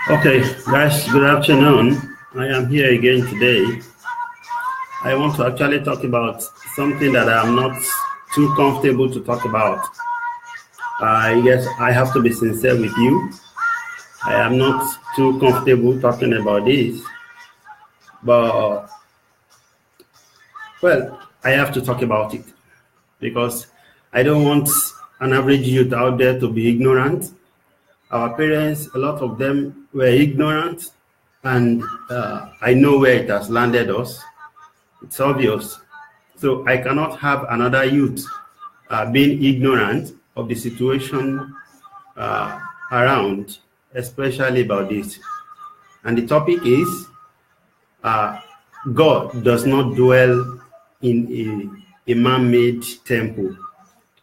Okay, guys, good afternoon. I am here again today. I want to actually talk about something that I'm not too comfortable to talk about. I guess I have to be sincere with you. I am not too comfortable talking about this, but well, I have to talk about it because I don't want an average youth out there to be ignorant. Our parents, a lot of them were ignorant, and I know where it has landed us. It's obvious. So I cannot have another youth being ignorant of the situation around, especially about this. And the topic is God does not dwell in a man-made temple,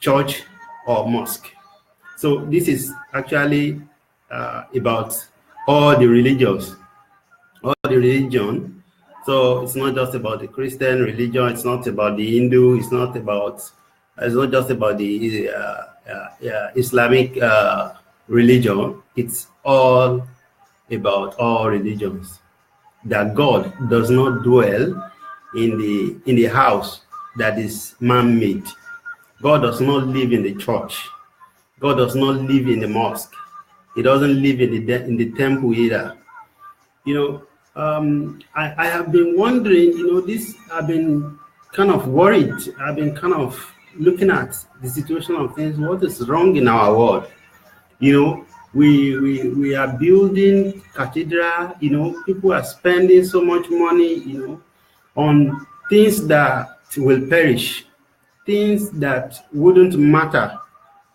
church, or mosque. So this is actually about all the religions, all the religion. So it's not just about the Christian religion. It's not about the Hindu. It's not just about the Islamic religion. It's all about all religions. That God does not dwell in the house that is man-made. God does not live in the church. God does not live in the mosque. He doesn't live in the temple either. I have been wondering, I've been kind of worried. I've been kind of looking at the situation of things. What is wrong in our world? We are building cathedral, people are spending so much money, on things that will perish, things that wouldn't matter,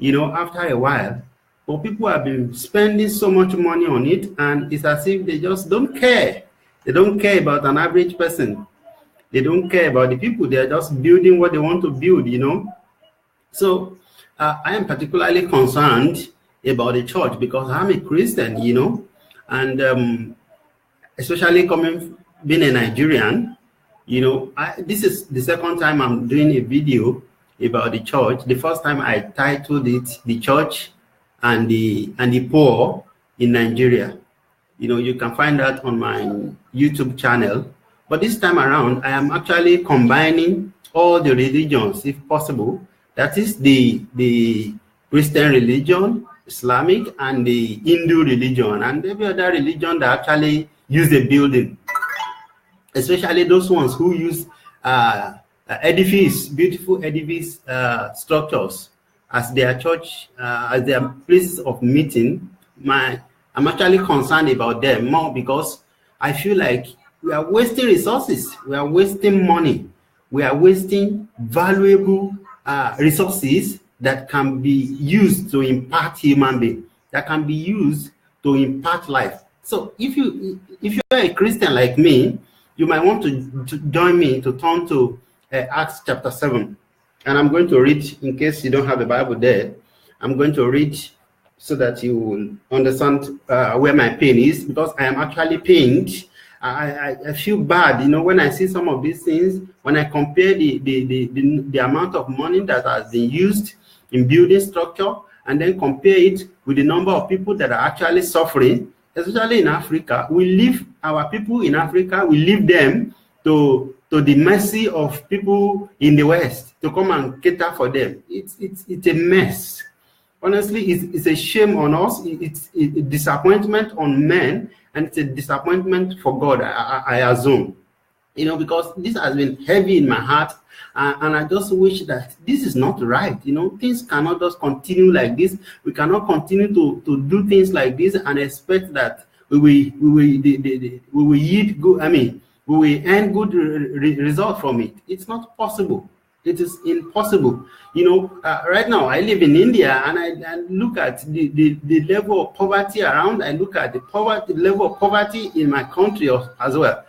after a while. But people have been spending so much money on it, and it's as if they just don't care. They don't care about an average person. They don't care about the people. They're just building what they want to build, So I am particularly concerned about the church because I'm a Christian, and especially being a Nigerian, this is the second time I'm doing a video about the church. The first time I titled it "The Church and the Poor in Nigeria." You can find that on my YouTube channel. But this time around, I am actually combining all the religions, if possible. That is the Christian religion, Islamic, and the Hindu religion, and every other religion that actually use the building, especially those ones who use beautiful edifice structures as their church, as their places of meeting. I'm actually concerned about them more because I feel like we are wasting resources, we are wasting money, we are wasting valuable resources that can be used to impart human being, that can be used to impart life. So if you're a Christian like me, you might want to join me to turn to Acts chapter 7. And I'm going to read, in case you don't have the Bible there, I'm going to read so that you will understand where my pain is, because I am actually pained. I feel bad, when I see some of these things, when I compare the amount of money that has been used in building structure, and then compare it with the number of people that are actually suffering, especially in Africa. Our people in Africa, we leave them to the mercy of people in the West to come and cater for them. It's a mess. Honestly, it's a shame on us. It's a disappointment on men, and it's a disappointment for God, I assume. Because this has been heavy in my heart, and I just wish that this is not right. Things cannot just continue like this. We cannot continue to do things like this and expect that we will yield good. We will earn good result from it. It's not possible. It is impossible. Right now I live in India, and I look at the level of poverty around. I look at the level of poverty in my country as well.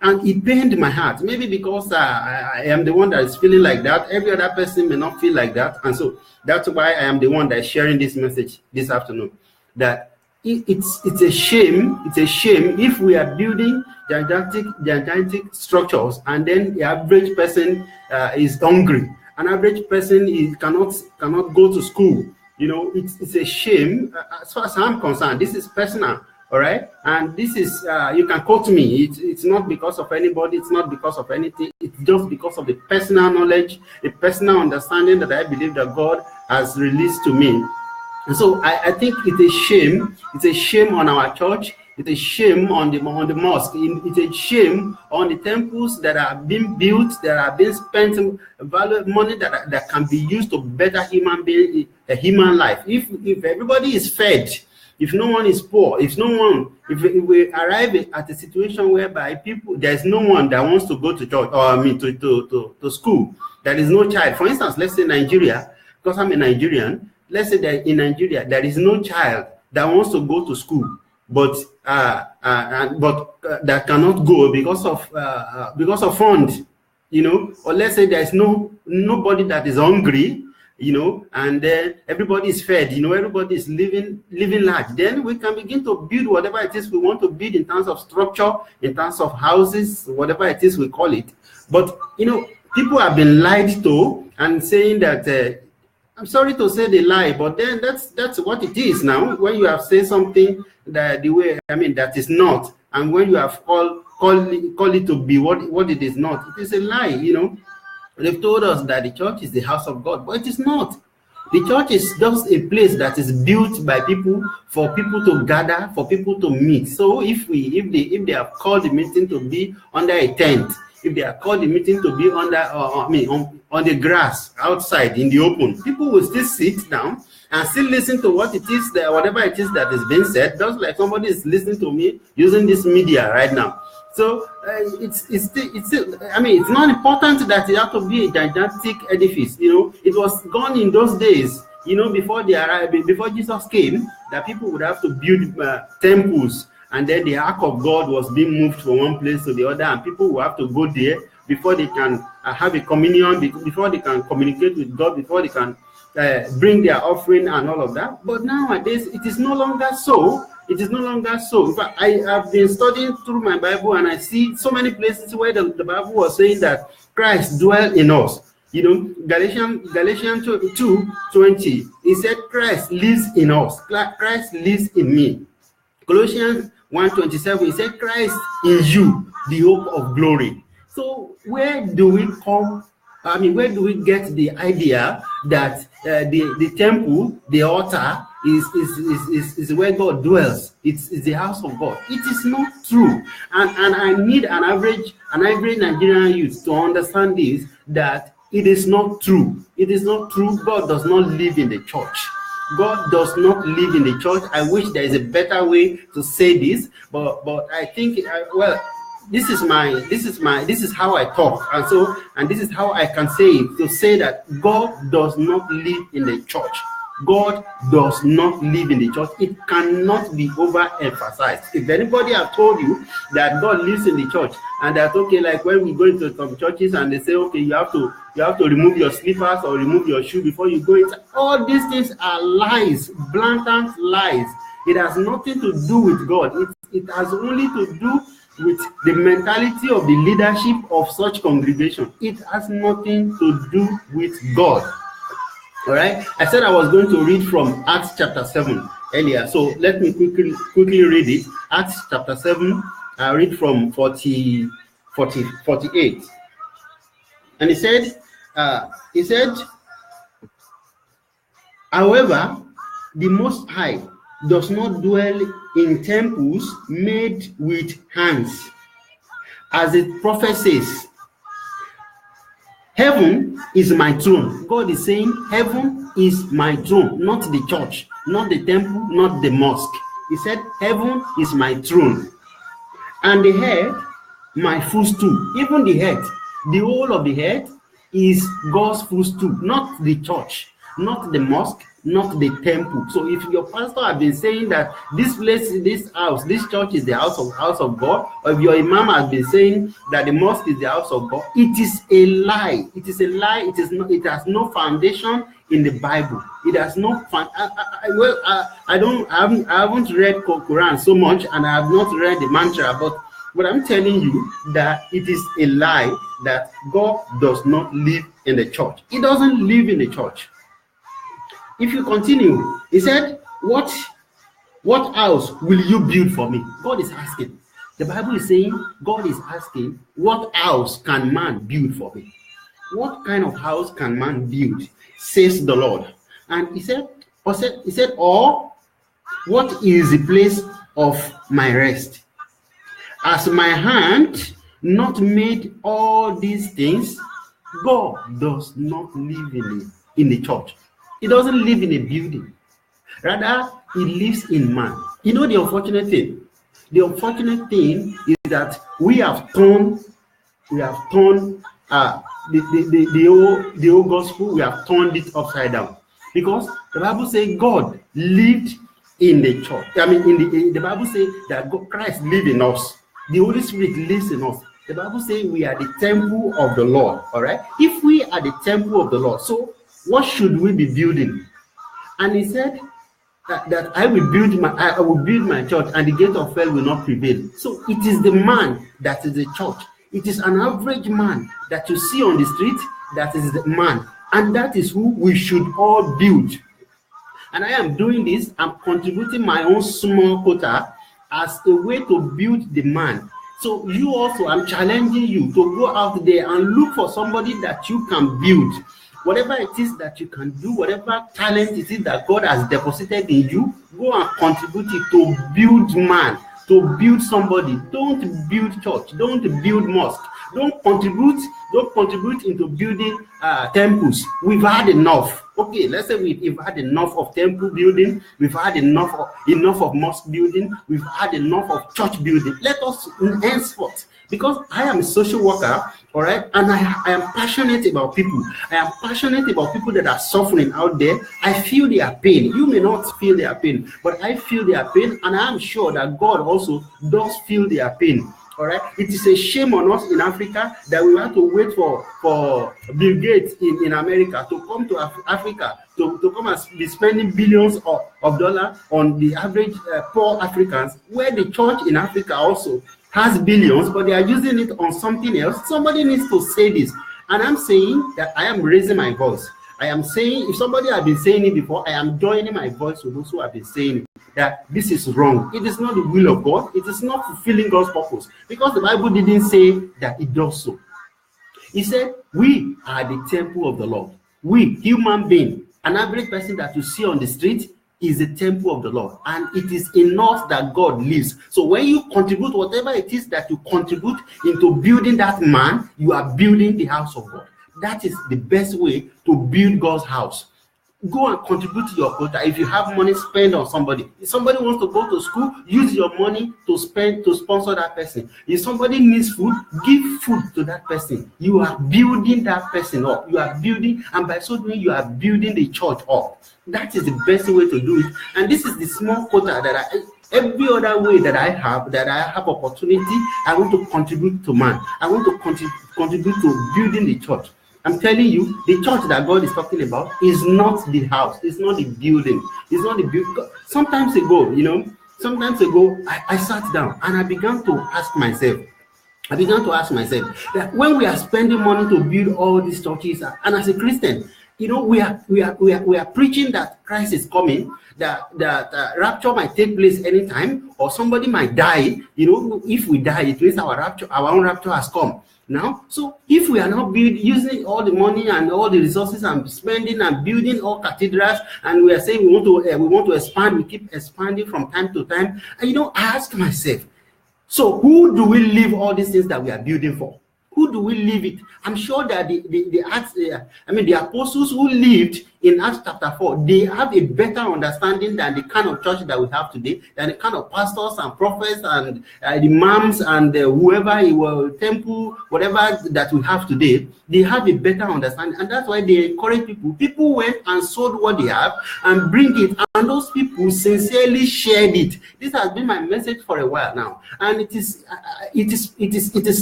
And it pained my heart. Maybe because I am the one that is feeling like that. Every other person may not feel like that, and so that's why I am the one that is sharing this message this afternoon. That it's a shame. It's a shame if we are building gigantic structures, and then the average person is hungry. An average person cannot go to school. It's a shame. As far as I'm concerned, this is personal. All right, and this is you can quote me. It's not because of anybody. It's not because of anything. It's just because of the personal knowledge, the personal understanding that I believe that God has released to me. And so I think it's a shame. It's a shame on our church. It's a shame on the mosque. It's a shame on the temples that are being built, that are being spent money that can be used to better human life. If everybody is fed, if no one is poor, if we arrive at a situation whereby there's no one that wants to go to church, or to school, there is no child. For instance, let's say Nigeria, because I'm a Nigerian. Let's say that in Nigeria there is no child that wants to go to school, but that cannot go because of fund, or let's say there is nobody that is hungry, and everybody is fed, everybody is living large. Then we can begin to build whatever it is we want to build in terms of structure, in terms of houses, whatever it is we call it. But people have been lied to and saying that. I'm sorry to say they lie, but then that's what it is now. When you have said something that is not, and when you have call it to be what it is not, it is a lie. They've told us that the church is the house of God, but it is not. The church is just a place that is built by people, for people to gather, for people to meet. So if they have called the meeting to be under a tent, if they are called the meeting to be under, on the grass outside in the open, people will still sit down and still listen to whatever it is that is being said, just like somebody is listening to me using this media right now. So it's not important that it has to be a gigantic edifice. It was gone in those days. Before Jesus came, that people would have to build temples. And then the ark of God was being moved from one place to the other, and people will have to go there before they can have a communion, before they can communicate with God, before they can bring their offering and all of that. But nowadays, it is no longer so. It is no longer so. In fact, I have been studying through my Bible, and I see so many places where the Bible was saying that Christ dwells in us. Galatians 2:20, it said Christ lives in us. Christ lives in me. Colossians 1:27, it said Christ in you, the hope of glory. So where do we get the idea that the temple, the altar, is where God dwells? It's the house of God. It is not true. And I need an average Nigerian youth to understand this, that it is not true. It is not true. God does not live in the church. God does not live in the church. I wish there is a better way to say this, but I think this is how I talk, and this is how I can say it, to say that God does not live in the church. God does not live in the church. It cannot be overemphasized. If anybody have told you that God lives in the church, and that, okay, like when we go into some churches and they say, okay, you have to remove your slippers or remove your shoe before you go inside, all these things are lies, blatant lies. It has nothing to do with God. It has only to do with the mentality of the leadership of such congregation. It has nothing to do with God. All right, I said I was going to read from Acts chapter 7 earlier, so let me quickly read it. Acts chapter 7, I read from 48. And he said, however, the Most High does not dwell in temples made with hands, as the prophet says, heaven is my throne. God is saying, heaven is my throne, not the church, not the temple, not the mosque. He said, heaven is my throne, and the head, my footstool. Even the head, the whole of the head is God's footstool, not the church, not the mosque, not the temple. So if your pastor has been saying that this place, this house, this church is the house of God, or if your imam has been saying that the mosque is the house of God, it is a lie. It is a lie. It is not. It has no foundation in the Bible. It has no. I haven't read Quran so much, and I have not read the mantra, but I'm telling you that it is a lie that God does not live in the church. He doesn't live in the church. If you continue, he said, what What house will you build for me? God is asking. The Bible is saying, God is asking, what house can man build for me? What kind of house can man build? Says the Lord. And he said, or what is the place of my rest? As my hand not made all these things, God does not live in the church. He doesn't live in a building. Rather, he lives in man. You know the unfortunate thing? The unfortunate thing is that we have turned the old gospel, we have turned it upside down. Because the Bible says God lived in the church. I mean, the Bible says that Christ lives in us. The Holy Spirit lives in us. The Bible says we are the temple of the Lord. All right. If we are the temple of the Lord, so what should we be building? And he said that I will build my church, and the gate of hell will not prevail. So it is the man that is the church. It is an average man that you see on the street. That is the man, and that is who we should all build. And I am doing this. I'm contributing my own small quota as a way to build the man. So you also, I'm challenging you to go out there and look for somebody that you can build. Whatever it is that you can do, whatever talent it is that God has deposited in you, go and contribute it to build man, to build somebody. Don't build church. Don't build mosque. Don't contribute into building temples. We've had enough. Okay, let's say we've had enough of temple building. We've had enough of mosque building. We've had enough of church building. Let us henceforth, because I am a social worker, all right, and I am passionate about people. I am passionate about people that are suffering out there. I feel their pain. You may not feel their pain, but I feel their pain, and I am sure that God also does feel their pain. All right, it is a shame on us in Africa that we have to wait for Bill Gates in America to come to Africa to come and be spending billions of dollars on the average poor Africans, where the church in Africa also has billions, but they are using it on something else. Somebody needs to say this, and I'm saying that I am raising my voice. I am saying, if somebody has been saying it before, I am joining my voice to those who have been saying it, that this is wrong. It is not the will of God. It is not fulfilling God's purpose, because the Bible didn't say that it does so. He said, we are the temple of the Lord. We, human being, an average person that you see on the street, is the temple of the Lord, and it is in us that God lives. So when you contribute, whatever it is that you contribute into building that man, you are building the house of God. That is the best way to build God's house. Go and contribute to your quota. If you have money, spend on somebody. If somebody wants to go to school, use your money to sponsor that person. If somebody needs food, give food to that person. You are building that person up. You are building, and by so doing, you are building the church up. That is the best way to do it. And this is the small quota that every other way that I have opportunity, I want to contribute to man. I want to contribute to building the church. I'm telling you, the church that God is talking about is not the house. It's not the building. It's not the building. Sometimes ago, I sat down and I began to ask myself that when we are spending money to build all these churches, and as a Christian, we are preaching that Christ is coming, that rapture might take place anytime, or somebody might die. If we die, it means our own rapture has come. Now, so if we are not using all the money and all the resources and spending and building all cathedrals, and we are saying we want to expand, we keep expanding from time to time, and I ask myself, so who do we leave all these things that we are building for? Who do we leave it? I'm sure that the apostles who lived in Acts chapter 4, they have a better understanding than the kind of church that we have today, than the kind of pastors and prophets and imams and whoever, temple, whatever that we have today. They have a better understanding, and that's why they encourage people. People went and sold what they have and bring it, and those people sincerely shared it. This has been my message for a while now, and it is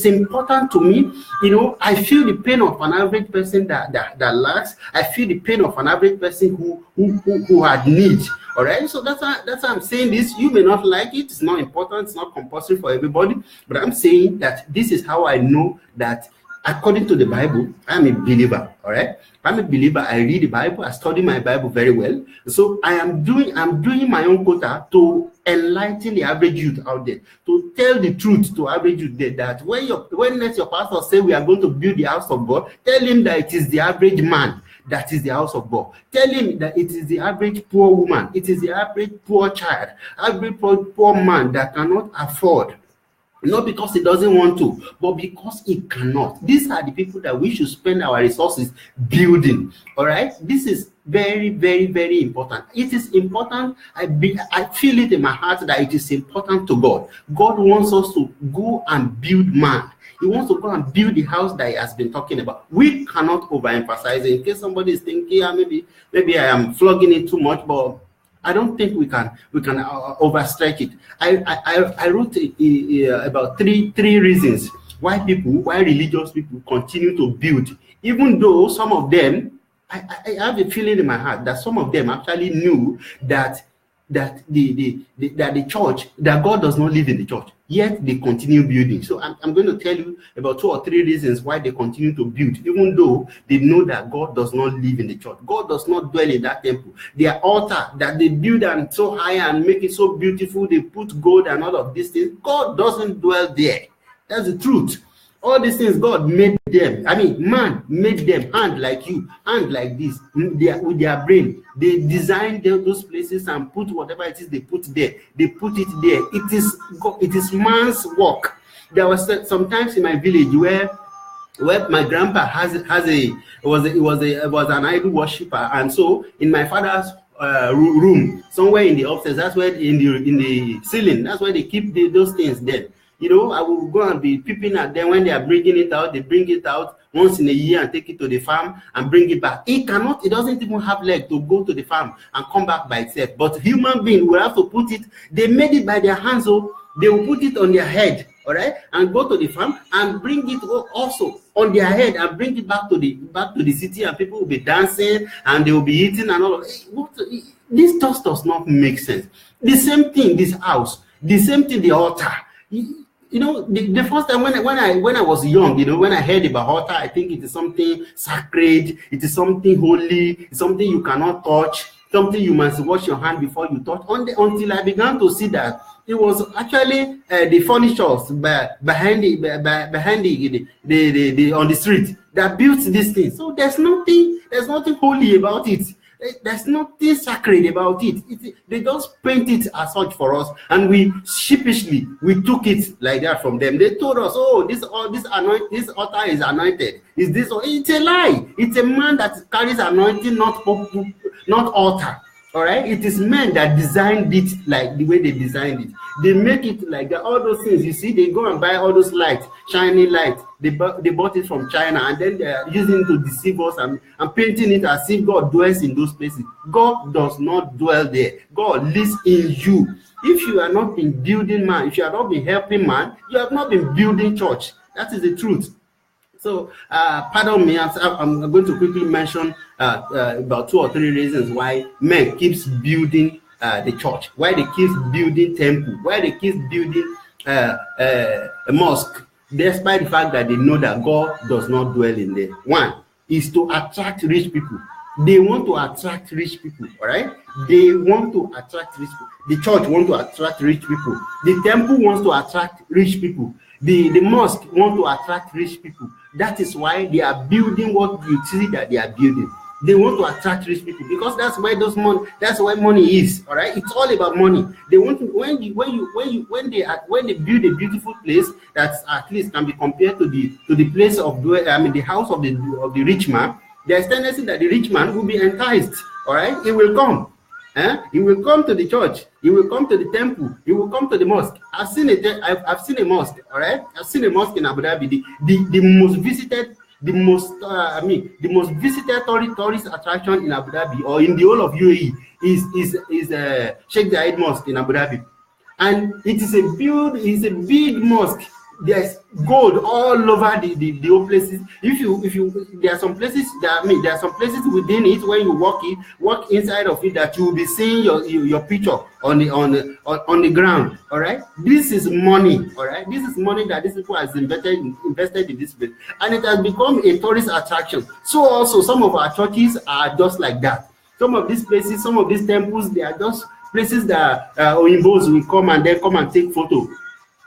important to me. I feel the pain of an average person that lacks. I feel the pain of an average person who had need. All right, so that's why I'm saying this. You may not like it. It's not important. It's not compulsory for everybody. But I'm saying that this is how I know that according to the Bible, I'm a believer. All right, I'm a believer. I read the Bible. I study my Bible very well. So I'm doing my own quota to enlighten the average youth out there, to tell the truth to average youth there, that when let your pastor say we are going to build the house of God, tell him that it is the average man that is the house of God. Tell him that it is the average poor woman, it is the average poor child, average poor man that cannot afford. Not because he doesn't want to, but because he cannot. These are the people that we should spend our resources building. All right, this is very, very, very important. It is important. I feel it in my heart that it is important to God. God wants us to go and build man. He wants to go and build the house that he has been talking about. We cannot overemphasize it. In case somebody is thinking, yeah, maybe I am flogging it too much, but I don't think we can overstretch it. I wrote about three reasons why religious people continue to build, even though some of them, I have a feeling in my heart that some of them actually knew that the church, that God does not live in the church, yet they continue building. So I'm going to tell you about 2 or 3 reasons why they continue to build, even though they know that God does not live in the church. God does not dwell in that temple. Their altar that they build and so high and make it so beautiful, they put gold and all of these things, God doesn't dwell there. That's the truth. All these things, God made them. I mean, man made them, hand like you, hand like this, with their brain. They designed those places and put whatever it is they put there. They put it there. It is man's work. There was sometimes in my village where my grandpa was an idol worshiper, and so in my father's room, somewhere in the upstairs, that's where in the ceiling, that's where they keep those things there. You know, I will go and be peeping at them when they are bringing it out. They bring it out once in a year and take it to the farm and bring it back. It doesn't even have leg to go to the farm and come back by itself. But human being will have to put it, they made it by their hands, so they will put it on their head, all right, and go to the farm and bring it also on their head and bring it back to the city, and people will be dancing and they will be eating and all of it. This just does not make sense. The same thing, this house, the same thing, the altar. You know, the first time when I was young, you know, when I heard about altar, I think it is something sacred, it is something holy, it's something you cannot touch, something you must wash your hand before you touch. Until I began to see that it was actually the furnitures behind the on the street that built this thing. So there's nothing holy about it. There's nothing sacred about it. They just paint it as such for us, and we sheepishly took it like that from them. They told us, "Oh, this altar is anointed. Is this?" It's a lie. It's a man that carries anointing, not altar. All right, it is men that designed it like the way they designed it. They make it like that. All those things you see, they go and buy all those lights, shiny lights. They bought it from China, and then they are using it to deceive us and painting it as if God dwells in those places. God does not dwell there. God lives in you. If you have not been building man, if you have not been helping man, you have not been building church. That is the truth. So, pardon me, I'm going to quickly mention about 2 or 3 reasons why men keeps building the church, why they keep building temple, why they keep building a mosque, despite the fact that they know that God does not dwell in there. One is to attract rich people. They want to attract rich people, all right? They want to attract rich people. The church wants to attract rich people. The temple wants to attract rich people. The mosque wants to attract rich people. That is why they are building what you see that they are building. They want to attract rich people because that's where money is. All right, it's all about money. They want to when they build a beautiful place that at least can be compared to the place of the house of the rich man. There's tendency that the rich man will be enticed. All right, he will come. He will come to the church. He will come to the temple. He will come to the mosque. I've seen a mosque. All right, I've seen a mosque in Abu Dhabi. The most visited, the most visited tourist attraction in Abu Dhabi or in the whole of UAE is Sheikh Zayed Mosque in Abu Dhabi, and it is a big mosque. there's gold all over the whole places. If you there are some places that, I mean, there are some places within it when you walk inside of it, that you will be seeing your picture on the ground. All right, this is money. All right, this is money that these people has invested in this place, and it has become a tourist attraction. So also some of our churches are just like that. Some of these places, some of these temples, they are just places that Oyimbos will come and take photo.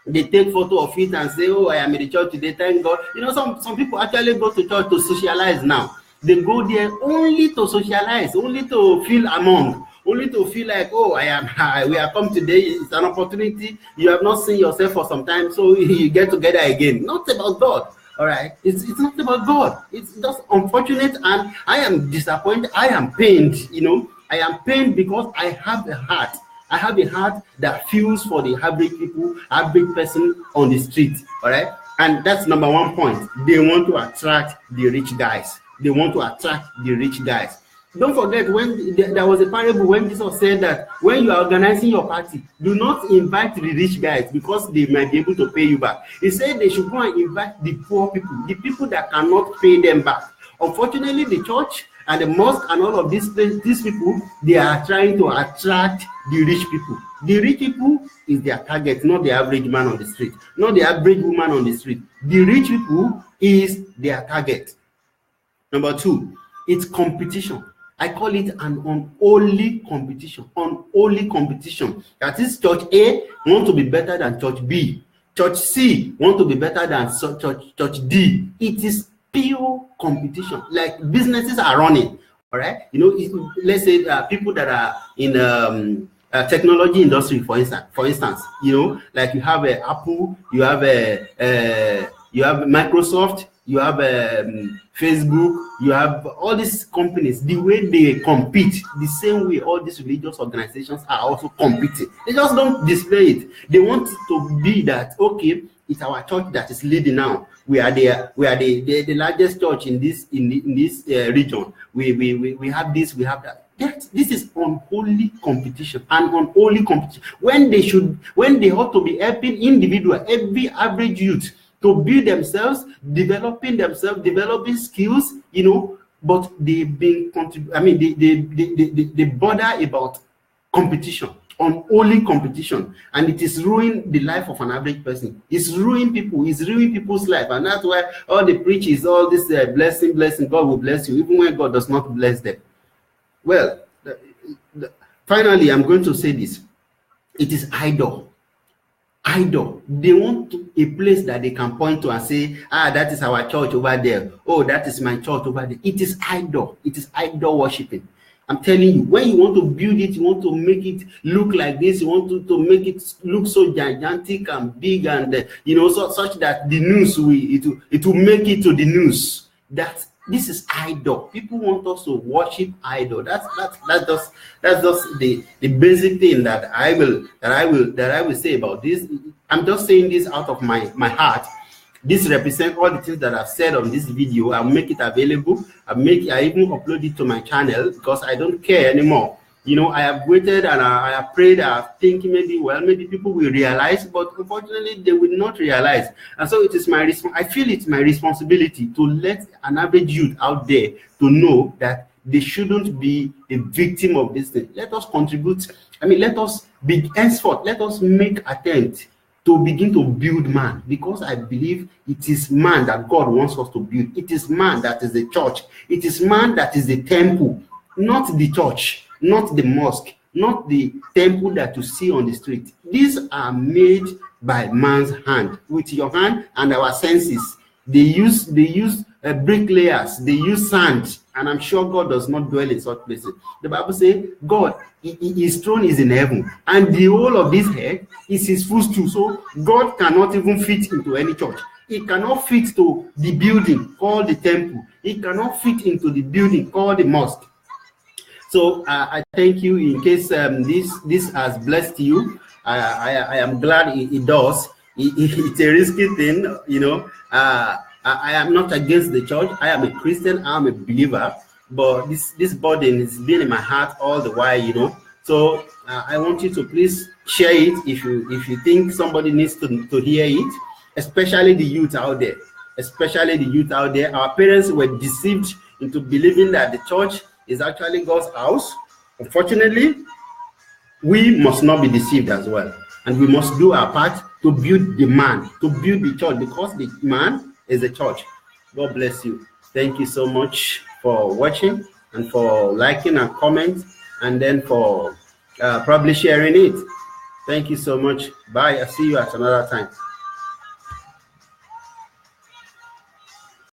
They take photo of it and say, oh, I am in the church today, thank God. You know, some people actually go to church to socialize now. They go there only to socialize, only to feel among, only to feel like, oh, we are come today. It's an opportunity. You have not seen yourself for some time, so you get together again. Not about God. All right, it's not about God. It's just unfortunate, and I am disappointed. I am pained. You know, I am pained because I have a heart. I have a heart that feels for the average people, average person on the street. All right, and that's number one point. They want to attract the rich guys. They want to attract the rich guys. Don't forget, when there was a parable when Jesus said that when you are organizing your party, do not invite the rich guys because they might be able to pay you back. He said they should go and invite the poor people, the people that cannot pay them back. Unfortunately, the church and the mosque and all of these people, they are trying to attract the rich people. The rich people is their target, not the average man on the street, not the average woman on the street. The rich people is their target. Number two, it's competition. I call it an unholy competition. Unholy competition. That is, church A want to be better than church B. Church C want to be better than church D. It is pure competition. Like businesses are running. All right. You know, let's say people that are in technology industry, for instance, you know, like you have Apple, you have Microsoft, you have Facebook, you have all these companies. The way they compete, the same way all these religious organizations are also competing. They just don't display it. They want it to be that, okay, it's our church that is leading now. We are the largest church in this region. We have this, we have that. This is unholy competition, and unholy competition. When they ought to be helping individual, every average youth to build themselves, developing skills, you know, but they've been, they bother about competition, unholy competition, and it is ruining the life of an average person. It's ruining people, it's ruining people's life, and that's why all the preach is all this blessing, God will bless you, even when God does not bless them. Well, finally, I'm going to say this. It is idol. They want a place that they can point to and say, that is our church over there. Oh, that is my church over there. It is idol. It is idol worshiping. I'm telling you, when you want to build it, you want to make it look like this, you want to make it look so gigantic and big, and you know, such that the news it will make it to the news. That this is idol. People want us to worship idol. That's just the basic thing that I will say about this. I'm just saying this out of my heart. This represents all the things that I've said on this video. I'll make it available. I even upload it to my channel because I don't care anymore. You know, I have waited and I have prayed. I have thinking maybe people will realize, but unfortunately they will not realize. And so it is I feel it's my responsibility to let an average youth out there to know that they shouldn't be a victim of this thing. Let us contribute. Let us be henceforth. Let us make attempt to begin to build man, because I believe it is man that God wants us to build. It is man that is the church. It is man that is the temple, not the church, not the mosque, not the temple that you see on the street. These are made by man's hand, with your hand and our senses. They use bricklayers, they use sand, and I'm sure God does not dwell in such places. The Bible says God, his throne is in heaven, and the whole of this head is his footstool. So God cannot even fit into any church. He cannot fit to the building called the temple. He cannot fit into the building called the mosque. So I thank you. In case this has blessed you, I am glad it does. It's a risky thing, you know. I am not against the church. I am a Christian. I am a believer. But this burden has been in my heart all the while, you know. So I want you to please share it if you think somebody needs to hear it. especially the youth out there. Especially the youth out there. Our parents were deceived into believing that the church is actually God's house. Unfortunately, we must not be deceived as well. And we must do our part to build the man, to build the church, because the man is the church. God bless you. Thank you so much for watching and for liking and comment, and then for probably sharing it. Thank you so much. Bye. I'll see you at another time.